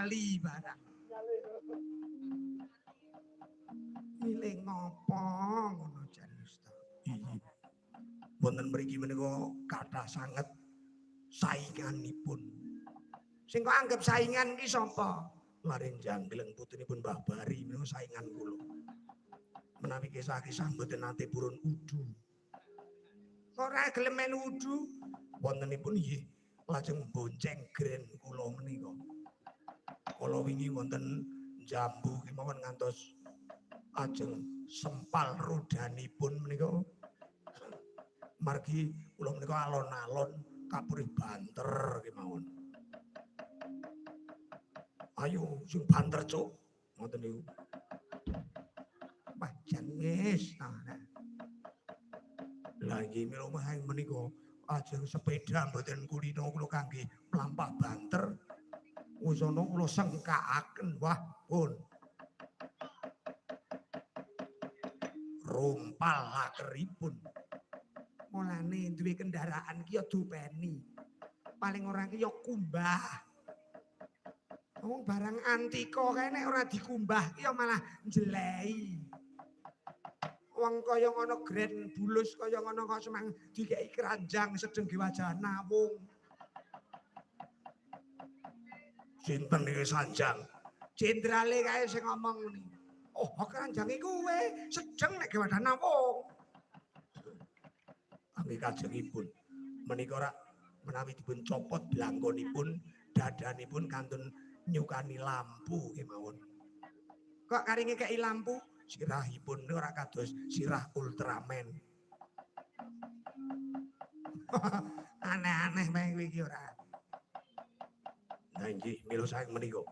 nyali barang. Milih ngopo ngono jan Ustaz. Iya. Wonten mriki menika kathah sanget sainganipun. Sing kok anggap saingan ki sapa? Laring Jangleng putrinipun Mbah Bari menika saingan kula. Menawi kisah-kisah mboten nate purun udu. Ora gelem melu udu wontenipun nggih lajeng bonceng gren kula menika. Kala wingi wonten Jambu kemawon ngantos ajeng sempal rodanipun menika margi kula menika alon-alon kapurih banter kemawon. Ayo sing banter cuk ngoten niku. Pajan wis. Lah nggih mila menika ajeng sepeda mboten kulino kula kangge mlampah banter. Usana kula sengkakaken wah pun. Rumpal lakeripun. Mulane duwe kendaraan ki ya dupeni. Paling ora ki ya kumbah. Wong barang antika kae nek ora dikumbah ki ya malah njlei. Wong kaya ngono gren bulus kaya ngono kok semang dikeki keranjang sedeng gewajana wong. Sinten iki sanjang? Jendrale kae sing ngomong ngene. Oh, keranjange kuwe sedeng nek gewajana wong. Angge kajengipun menika ora menawi dipun copot blangkonipun dadanipun kantun nyukani lampu kemawon. Kok karinge kei lampu sirahipun ora kados sirah Ultraman. Aneh-aneh bae kowe iki ora. Lah nggih mila saking menika.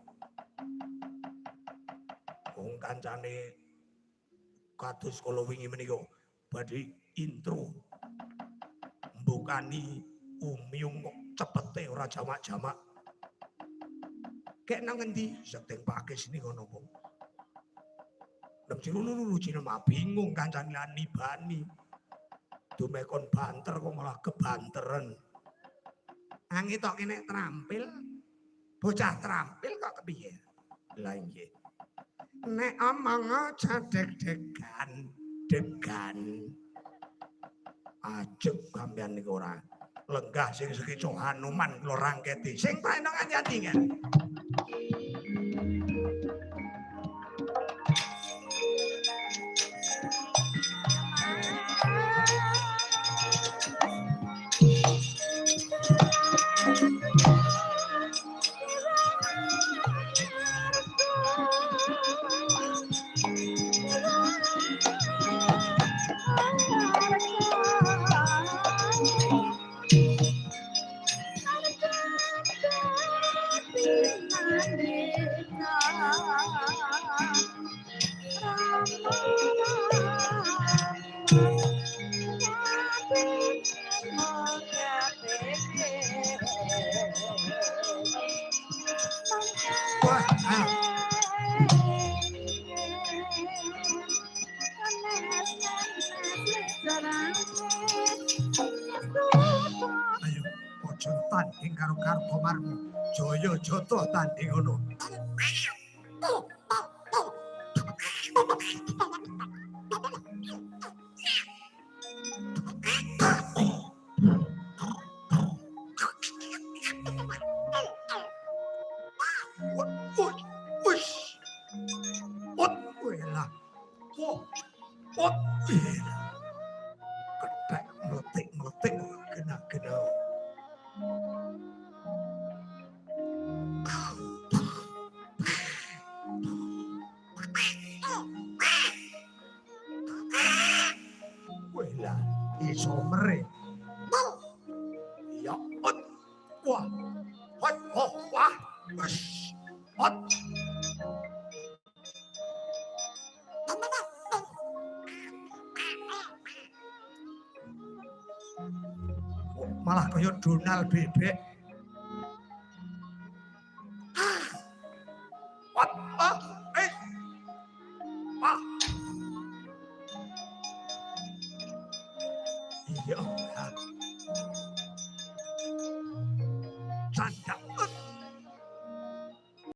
Wong kancane kados kala wingi menika badhe intro mbukani umyung kok cepete ora jamak-jamak. Kek nang ngendi seteng pakis nika napa? Nek cilulu cinema bingung kancane lan nibani. Dumekon banter kok malah kebanteren. Ange tok kene trampil. Bocah trampil kok kepiye? Lah nggih. Nek omong aja deg-degan, degan. Ajeg sampeyan niku ora. Lenggah sing sekeco Hanuman kula rangketi. Sing paenong ati-ati kan. Tanding karo Kartomarmo Jaya Jata tanding ngono. Ketek meletik-meletik kena-kena. Wela iso mere. Ya ot. Wah. Hot oh wah. Wes. Hot. Malah kaya Donald bebek. What? Iya.